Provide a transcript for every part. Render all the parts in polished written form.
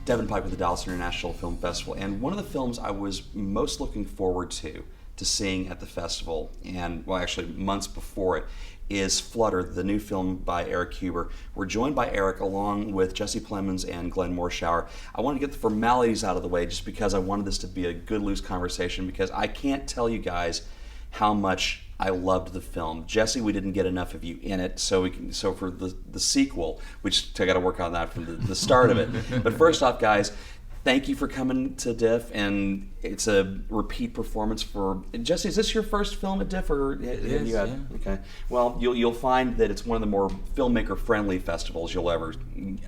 Devin Pike with the Dallas International Film Festival, and one of the films I was most looking forward to seeing at the festival, and well, actually months before it, is Flutter, the new film by Eric Hueber. We're joined by Eric along with Jesse Plemons and Glen Moreshower. I want to get the formalities out of the way just because I wanted this to be a good, loose conversation, because I can't tell you guys how much I loved the film. Jesse, we didn't get enough of you in it, so for the sequel, which I got to work on that from the start of it. But first off, guys, thank you for coming to DIFF, and it's a repeat performance for Jesse. Is this your first film at DIFF, or it is? Yeah. Okay. Well, you'll find that it's one of the more filmmaker-friendly festivals you'll ever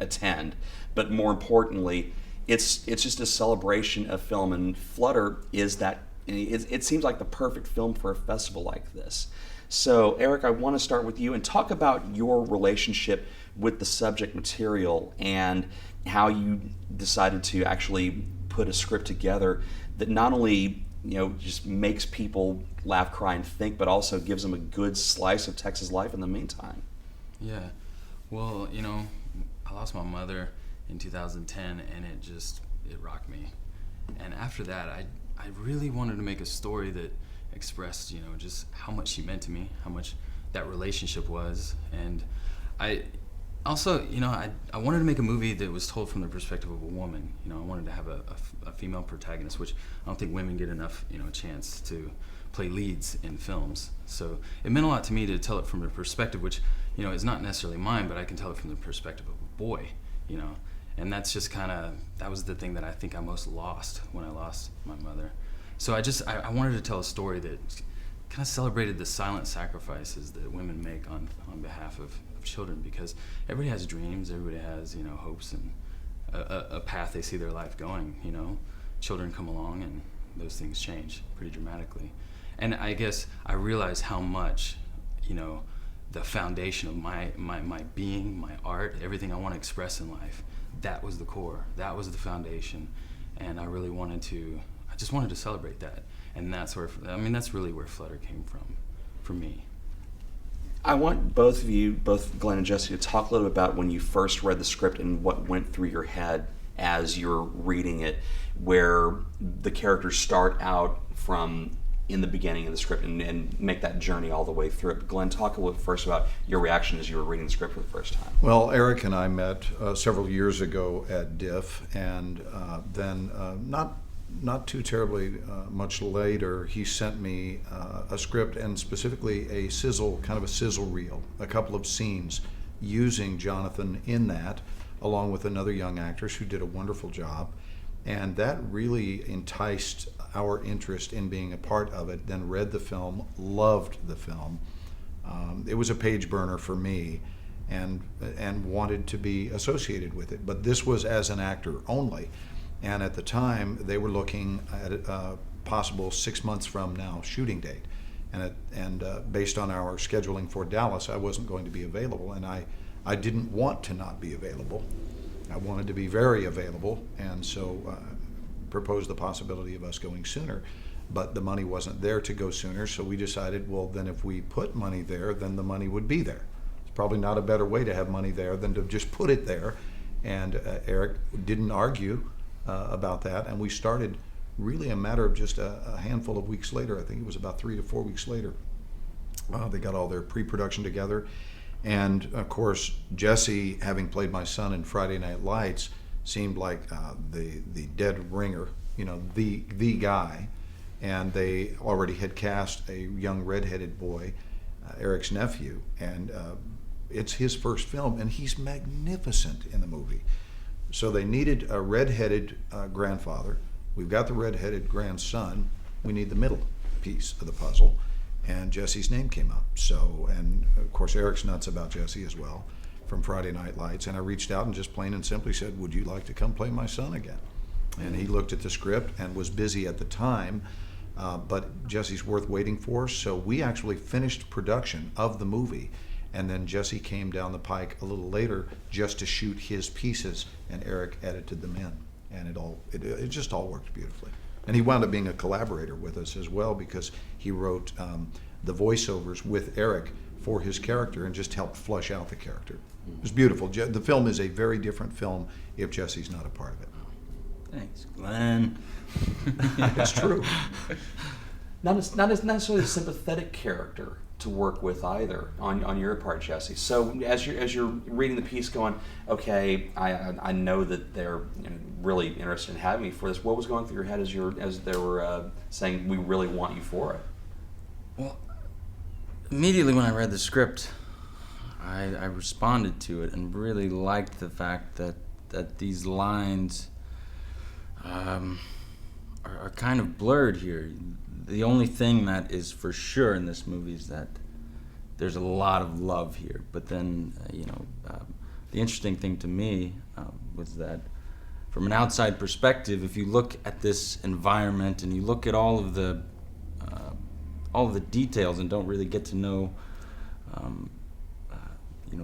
attend. But more importantly, it's just a celebration of film, and Flutter is that. It seems like the perfect film for a festival like this. So, Eric, I want to start with you and talk about your relationship with the subject material and how you decided to actually put a script together that not only just makes people laugh, cry, and think, but also gives them a good slice of Texas life in the meantime. Yeah, well, I lost my mother in 2010, and it rocked me. And after that, I really wanted to make a story that expressed, just how much she meant to me, how much that relationship was. And I also, I wanted to make a movie that was told from the perspective of a woman. I wanted to have a female protagonist, which I don't think women get enough, chance to play leads in films. So it meant a lot to me to tell it from a perspective which, is not necessarily mine, but I can tell it from the perspective of a boy, And that's just that was the thing that I think I most lost when I lost my mother. So I wanted to tell a story that kind of celebrated the silent sacrifices that women make on behalf of children, because everybody has dreams, everybody has, hopes and a path they see their life going, Children come along and those things change pretty dramatically. And I guess I realized how much, the foundation of my being, my art, everything I want to express in life, that was the core, that was the foundation, and I just wanted to celebrate that, and that's really where Flutter came from, for me. I want both of you, both Glenn and Jesse, to talk a little bit about when you first read the script and what went through your head as you're reading it, where the characters start out from in the beginning of the script and make that journey all the way through it. Glenn, talk a little first about your reaction as you were reading the script for the first time. Well, Eric and I met several years ago at DIFF, and then not too terribly much later, he sent me a script, and specifically a sizzle reel, a couple of scenes using Jonathan in that, along with another young actress who did a wonderful job. And that really enticed our interest in being a part of it. Then read the film, loved the film. It was a page burner for me, and wanted to be associated with it. But this was as an actor only. And at the time, they were looking at a possible 6 months from now shooting date. And based on our scheduling for Dallas, I wasn't going to be available. And I didn't want to not be available. I wanted to be very available, and so proposed the possibility of us going sooner. But the money wasn't there to go sooner, so we decided, well, then if we put money there, then the money would be there. It's probably not a better way to have money there than to just put it there. And Eric didn't argue about that, and we started really a matter of just a handful of weeks later. I think it was about 3 to 4 weeks later. They got all their pre-production together. And of course, Jesse, having played my son in Friday Night Lights, seemed like the dead ringer, the guy. And they already had cast a young redheaded boy, Eric's nephew, and it's his first film, and he's magnificent in the movie. So they needed a redheaded grandfather. We've got the redheaded grandson. We need the middle piece of the puzzle. And Jesse's name came up. So, and of course, Eric's nuts about Jesse as well from Friday Night Lights. And I reached out and just plain and simply said, would you like to come play my son again? And he looked at the script and was busy at the time, but Jesse's worth waiting for. So we actually finished production of the movie. And then Jesse came down the pike a little later just to shoot his pieces, and Eric edited them in. And it just all worked beautifully. And he wound up being a collaborator with us as well, because he wrote the voiceovers with Eric for his character and just helped flush out the character. It was beautiful. The film is a very different film if Jesse's not a part of it. Thanks, Glen. It's true. Not as necessarily a sympathetic character to work with either on your part, Jesse. So as you're reading the piece, going, okay, I know that they're really interested in having me for this. What was going through your head as they were saying we really want you for it? Well, immediately when I read the script, I responded to it and really liked the fact that these lines are kind of blurred here. The only thing that is for sure in this movie is that there's a lot of love here. But then, the interesting thing to me was that from an outside perspective, if you look at this environment and you look at all of the details and don't really get to know,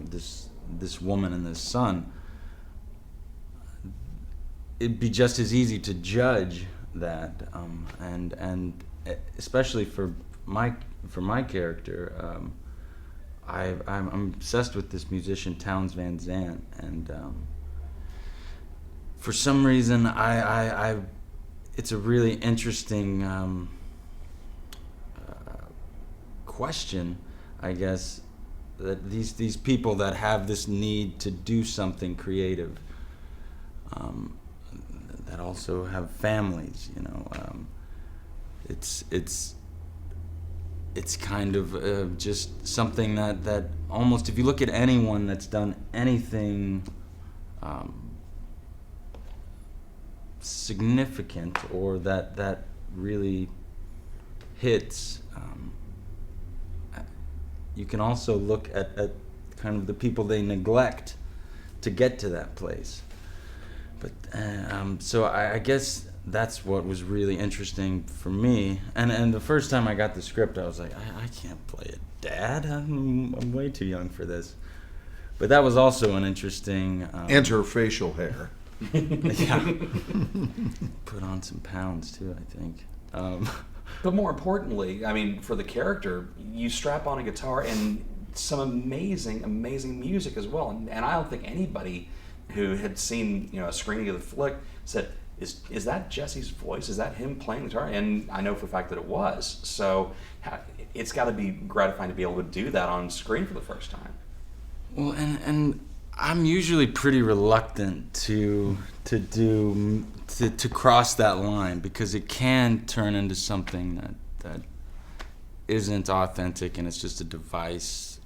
this woman and this son, it'd be just as easy to judge that, and especially for my character, I'm obsessed with this musician Townes Van Zandt, and for some reason it's a really interesting question, I guess, that these people that have this need to do something creative, that also have families, it's kind of just something that almost, if you look at anyone that's done anything significant or that really hits, you can also look at kind of the people they neglect to get to that place. But so I guess that's what was really interesting for me. And the first time I got the script, I was like, I can't play a dad. I'm way too young for this. But that was also an interesting... Enter facial hair. Yeah. Put on some pounds, too, I think. But more importantly, I mean, for the character, you strap on a guitar and some amazing, amazing music as well. And I don't think anybody who had seen a screening of the flick said, is that Jesse's voice? Is that him playing the guitar? And I know for a fact that it was. So it's got to be gratifying to be able to do that on screen for the first time. Well, and I'm usually pretty reluctant to cross that line, because it can turn into something that isn't authentic and it's just a device.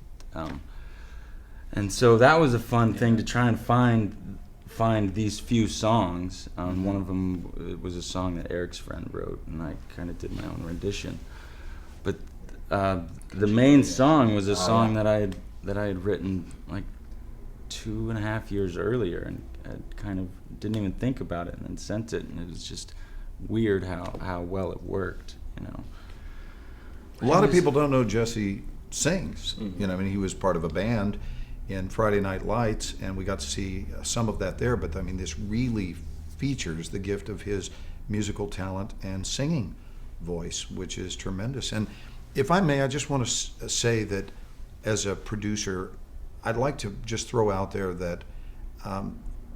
And so that was a fun thing to try and find these few songs. One of them was a song that Eric's friend wrote, and I kind of did my own rendition. But the main song was a song that I had written like 2.5 years earlier, and I kind of didn't even think about it, and then sent it, and it was just weird how well it worked. A lot of people don't know Jesse sings. Mm-hmm. I mean, he was part of a band in Friday Night Lights, and we got to see some of that there. But I mean, this really features the gift of his musical talent and singing voice, which is tremendous. And if I may, I just want to say that as a producer, I'd like to just throw out there that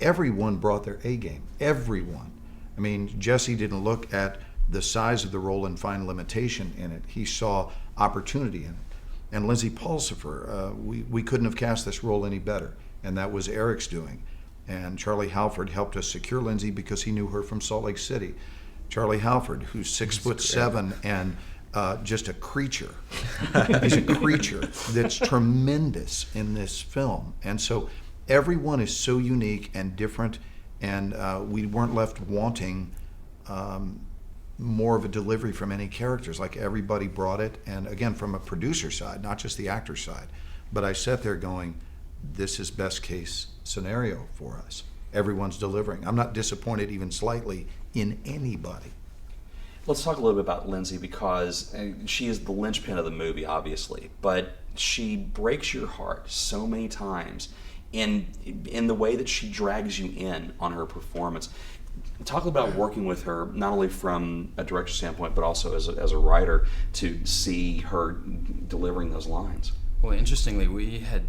everyone brought their A game. Everyone. I mean, Jesse didn't look at the size of the role and find limitation in it. He saw opportunity in it. And Lindsay Pulsifer, we couldn't have cast this role any better, and that was Eric's doing. And Charlie Halford helped us secure Lindsay because he knew her from Salt Lake City. Charlie Halford, who's 6'7" and just a creature. He's a creature that's tremendous in this film. And so everyone is so unique and different, and we weren't left wanting more of a delivery from any characters. Like, everybody brought it, and again, from a producer side, not just the actor side. But I sat there going, this is best case scenario for us. Everyone's delivering. I'm not disappointed even slightly in anybody. Let's talk a little bit about Lindsay, because she is the linchpin of the movie, obviously, but she breaks your heart so many times in the way that she drags you in on her performance. Talk about working with her, not only from a director standpoint, but also as a writer, to see her delivering those lines. Well, interestingly, we had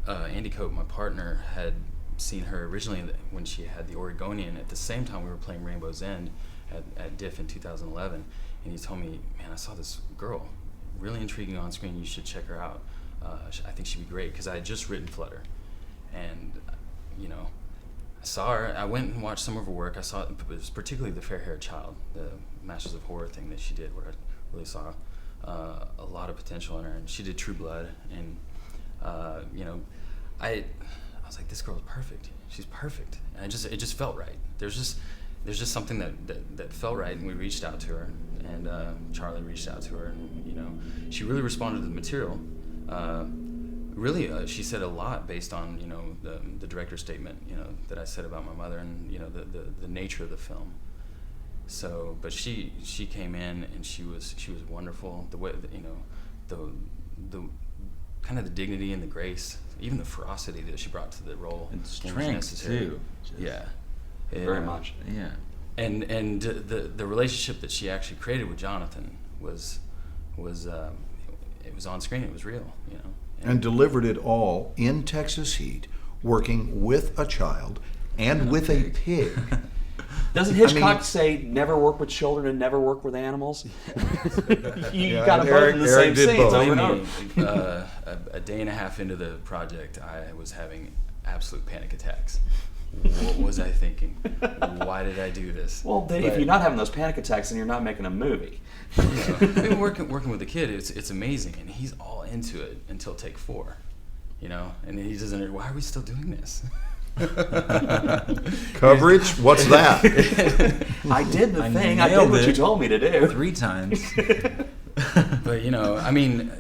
Andy Cope, my partner, had seen her originally when she had the Oregonian. At the same time, we were playing Rainbow's End at DIF in 2011, and he told me, man, I saw this girl, really intriguing on screen. You should check her out. I think she'd be great, because I had just written Flutter, and you know, I saw her. I went and watched some of her work. I saw it was particularly the Fair-Haired Child, the Masters of Horror thing that she did, where I really saw a lot of potential in her. And she did True Blood, and you know, I was like, this girl's perfect. She's perfect, and it just felt right. There's just something that felt right, and we reached out to her, and Charlie reached out to her, and you know, she really responded to the material. She said a lot based on, you know, the director's statement, you know, that I said about my mother, and you know, the nature of the film. So, but she came in, and she was wonderful. The way that, you know, the kind of the dignity and the grace, even the ferocity that she brought to the role, and was strength necessary. too. Yeah, Very much. Yeah. And the relationship that she actually created with Jonathan was it was on screen. It was real, you know. And delivered it all in Texas heat, working with a child and with a pig. Doesn't Hitchcock say never work with children and never work with animals? You got them both in the same did scenes both. over and Believe over. me, a day and a half into the project, I was having absolute panic attacks. What was I thinking? Why did I do this? Well, if you're not having those panic attacks, then you're not making a movie. You know, I mean, working with the kid, it's amazing, and he's all into it until take 4, you know, and he doesn't. Why are we still doing this? Coverage? What's that? I did the I thing. I did nailed what you it. told me to do. 3 times. But you know, I mean,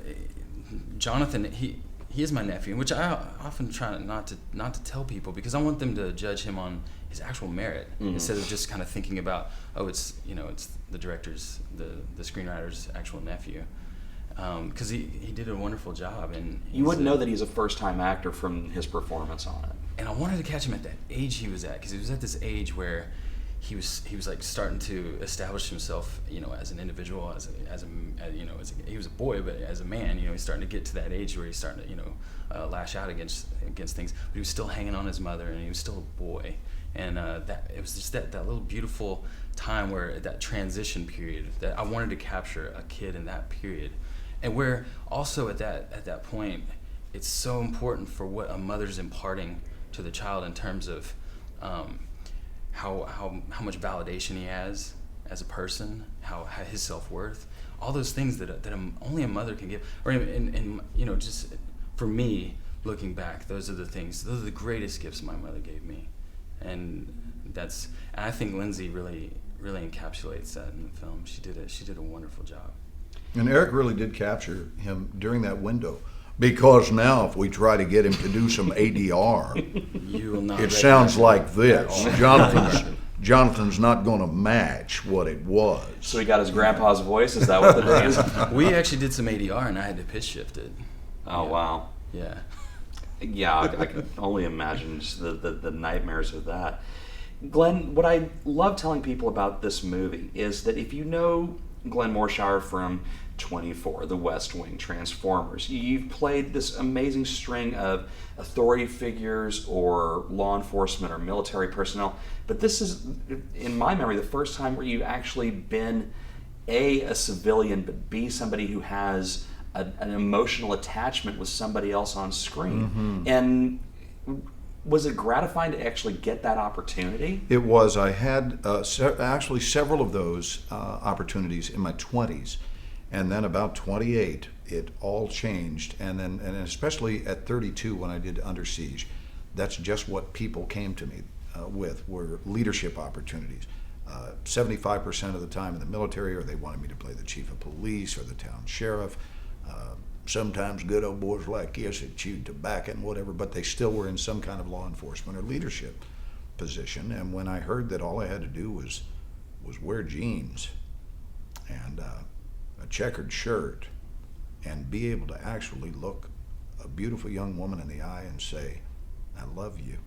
Jonathan, he is my nephew, which I often try not to tell people, because I want them to judge him on his actual merit, instead of just kind of thinking about, oh, it's the director's, the screenwriter's actual nephew, because he did a wonderful job, and You wouldn't know that he's a first-time actor from his performance on it. And I wanted to catch him at that age he was at, because he was at this age where he was like starting to establish himself, you know, as an individual, he was a boy, but as a man, you know, he's starting to get to that age where he's starting to, you know, lash out against things. But he was still hanging on his mother, and he was still a boy. And that it was just that little beautiful time where that transition period that I wanted to capture a kid in that period, and where also at that point, it's so important for what a mother's imparting to the child in terms of how much validation he has as a person, how his self-worth, all those things that only a mother can give. Or and you know, just for me, looking back, those are the greatest gifts my mother gave me, and I think Lindsay really encapsulates that in the film. She did a wonderful job. And Eric really did capture him during that window. Because now, if we try to get him to do some ADR, You will not. it sounds like this. At all. Jonathan's not going to match what it was. So he got his grandpa's voice? Is that what it is? We actually did some ADR, and I had to pitch shift it. Oh, wow. Yeah. Yeah, I can only imagine just the nightmares of that. Glenn, what I love telling people about this movie is that if you know Glen Moreshower from 24, The West Wing, Transformers, you've played this amazing string of authority figures or law enforcement or military personnel, but this is, in my memory, the first time where you've actually been a civilian, but B, somebody who has an emotional attachment with somebody else on screen. And was it gratifying to actually get that opportunity? It was. I had actually several of those opportunities in my 20s. And then about 28, it all changed. And especially at 32 when I did Under Siege, that's just what people came to me with, were leadership opportunities. 75% of the time in the military, or they wanted me to play the chief of police or the town sheriff. Sometimes good old boys like us that chewed tobacco and whatever, but they still were in some kind of law enforcement or leadership position. And when I heard that all I had to do was wear jeans and a checkered shirt and be able to actually look a beautiful young woman in the eye and say, I love you,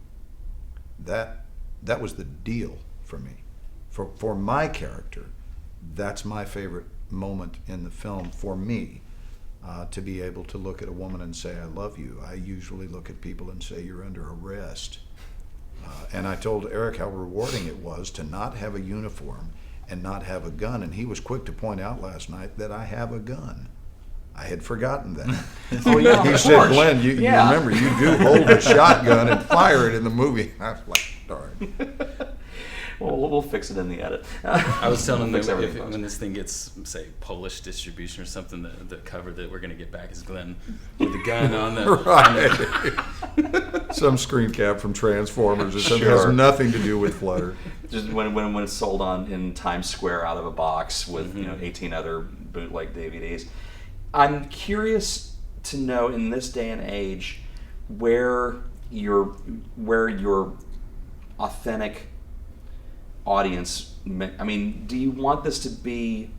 that was the deal for me. For my character, that's my favorite moment in the film for me. To be able to look at a woman and say, I love you. I usually look at people and say, you're under arrest. And I told Eric how rewarding it was to not have a uniform and not have a gun, and he was quick to point out last night that I have a gun. I had forgotten that. Oh, yeah, he of said, course. Glenn, you remember, you do hold a shotgun and fire it in the movie. I was like, darn. Well, we'll fix it in the edit. I was telling them Fix that everything, when this thing gets, say, Polish distribution or something, the cover that we're going to get back is Glenn with the gun on the... Right. Some screen cap from Transformers or something. Sure. Has nothing to do with Flutter. Just when it's sold in Times Square out of a box with 18 other bootleg DVDs. I'm curious to know in this day and age where your authentic audience. I mean, do you want this to be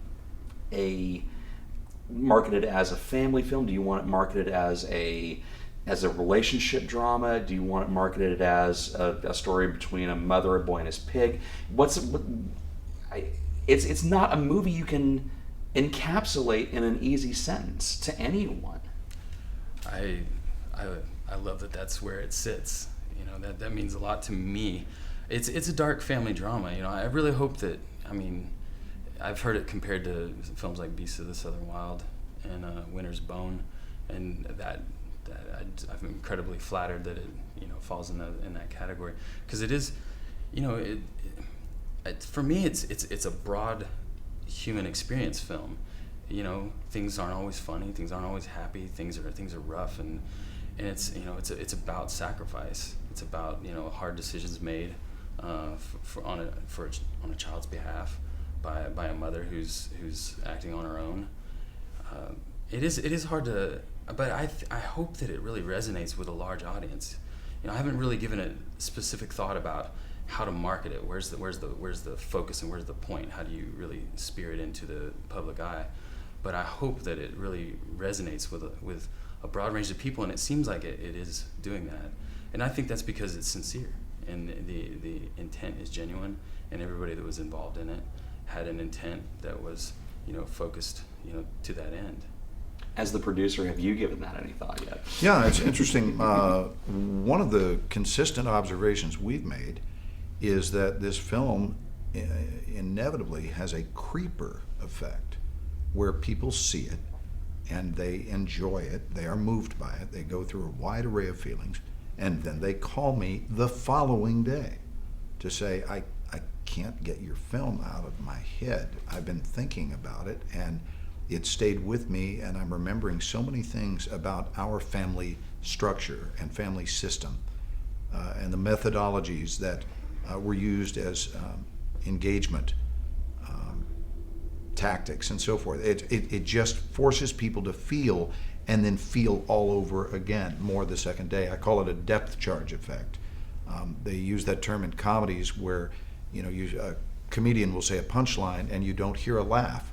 marketed as a family film? Do you want it marketed as a relationship drama? Do you want it marketed as a story between a mother, a boy, and his pig? It's not a movie you can encapsulate in an easy sentence to anyone. I love that that's where it sits. You know, that means a lot to me. It's a dark family drama. You know, I really hope that, I mean, I've heard it compared to films like Beasts of the Southern Wild and Winter's Bone, and that I'm incredibly flattered that it, you know, falls in that category, because it is, you know, it for me it's a broad human experience film. You know, things aren't always funny, things aren't always happy, things are rough, and it's, you know, it's about sacrifice. It's about, you know, hard decisions made on a child's behalf by a mother who's acting on her own. It is hard to, but I hope that it really resonates with a large audience. You know, I haven't really given it specific thought about how to market it. Where's the focus and where's the point? How do you really spear it into the public eye? But I hope that it really resonates with a broad range of people, and it seems like it is doing that. And I think that's because it's sincere, and the intent is genuine, and everybody that was involved in it had an intent that was, you know, focused, you know, to that end. As the producer, have you given that any thought yet? Yeah, it's interesting. One of the consistent observations we've made is that this film inevitably has a creeper effect, where people see it and they enjoy it, they are moved by it, they go through a wide array of feelings, and then they call me the following day to say, I can't get your film out of my head. I've been thinking about it, and it stayed with me, and I'm remembering so many things about our family structure and family system, and the methodologies that were used as engagement tactics and so forth. It just forces people to feel, and then feel all over again, more the second day. I call it a depth charge effect. They use that term in comedies where, you know, a comedian will say a punchline and you don't hear a laugh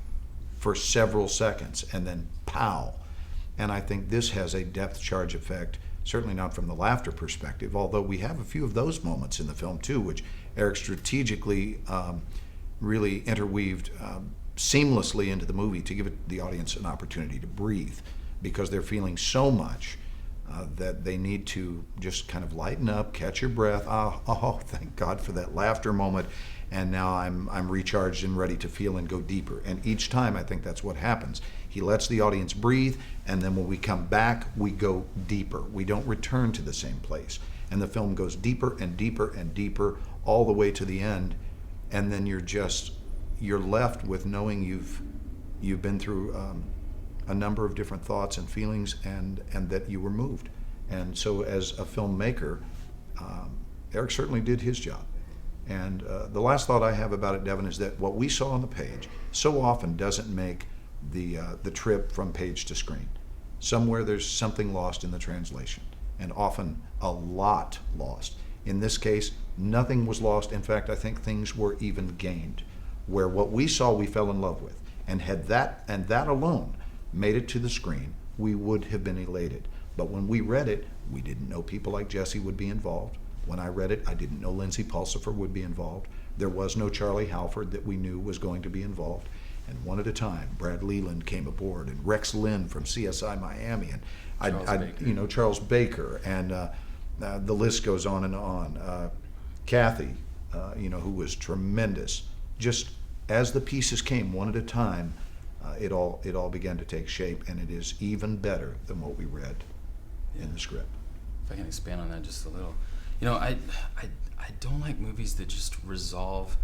for several seconds, and then pow. And I think this has a depth charge effect, certainly not from the laughter perspective, although we have a few of those moments in the film too, which Eric strategically really interweaved seamlessly into the movie to give the audience an opportunity to breathe, because they're feeling so much that they need to just kind of lighten up, catch your breath. Oh, thank God for that laughter moment. And now I'm recharged and ready to feel and go deeper. And each time I think that's what happens. He lets the audience breathe, and then when we come back, we go deeper. We don't return to the same place. And the film goes deeper and deeper and deeper all the way to the end. And then you're left with knowing you've been through a number of different thoughts and feelings, and that you were moved. And so as a filmmaker, Eric certainly did his job. And the last thought I have about it, Devin, is that what we saw on the page so often doesn't make the trip from page to screen. Somewhere there's something lost in the translation, and often a lot lost. In this case, nothing was lost. In fact, I think things were even gained, where what we saw we fell in love with, and that alone made it to the screen, we would have been elated. But when we read it, we didn't know people like Jesse would be involved. When I read it, I didn't know Lindsay Pulsifer would be involved. There was no Charlie Halford that we knew was going to be involved. And one at a time, Brad Leland came aboard, and Rex Lynn from CSI Miami, and Charles Baker, and the list goes on and on. Kathy, who was tremendous. Just as the pieces came one at a time, it all began to take shape, and it is even better than what we read in the script. If I can expand on that just a little, I don't like movies that just resolve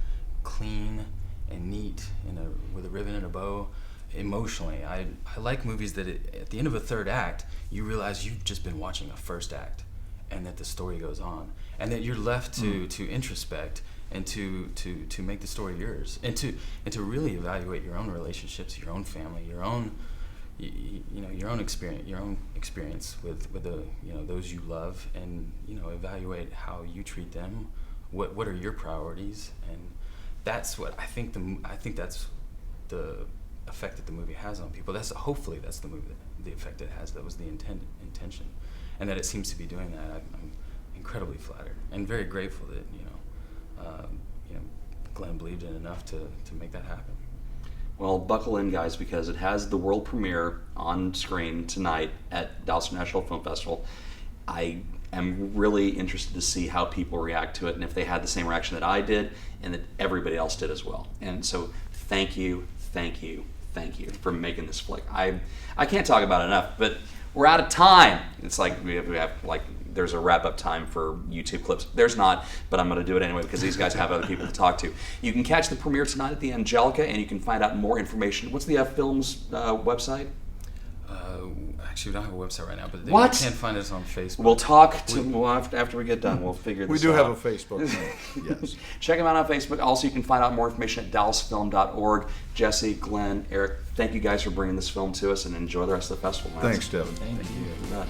clean and neat with a ribbon and a bow emotionally. I like movies that at the end of a third act, you realize you've just been watching a first act, and that the story goes on, and that you're left to introspect and to make the story yours, and to really evaluate your own relationships, your own family, your own experience with those you love, and evaluate how you treat them. What are your priorities? And that's what I think that's the effect that the movie has on people. Hopefully that's the effect it has. That was the intention, and that it seems to be doing that. I'm incredibly flattered and very grateful that Glen believed in enough to make that happen. Well, buckle in, guys, because it has the world premiere on screen tonight at Dallas International Film Festival. I am really interested to see how people react to it, and if they had the same reaction that I did and that everybody else did as well. And so thank you for making this flick. I can't talk about it enough, but we're out of time. It's like we have there's a wrap-up time for YouTube clips. There's not, but I'm going to do it anyway because these guys have other people to talk to. You can catch the premiere tonight at the Angelica, and you can find out more information. What's the film's website? Actually, we don't have a website right now, but you can find us on Facebook. We'll talk after we get done. We'll figure this out. We do have a Facebook. Yes. Check them out on Facebook. Also, you can find out more information at dallasfilm.org. Jesse, Glenn, Eric, thank you guys for bringing this film to us, and enjoy the rest of the festival. Thanks, Devin. Thank you. You bet.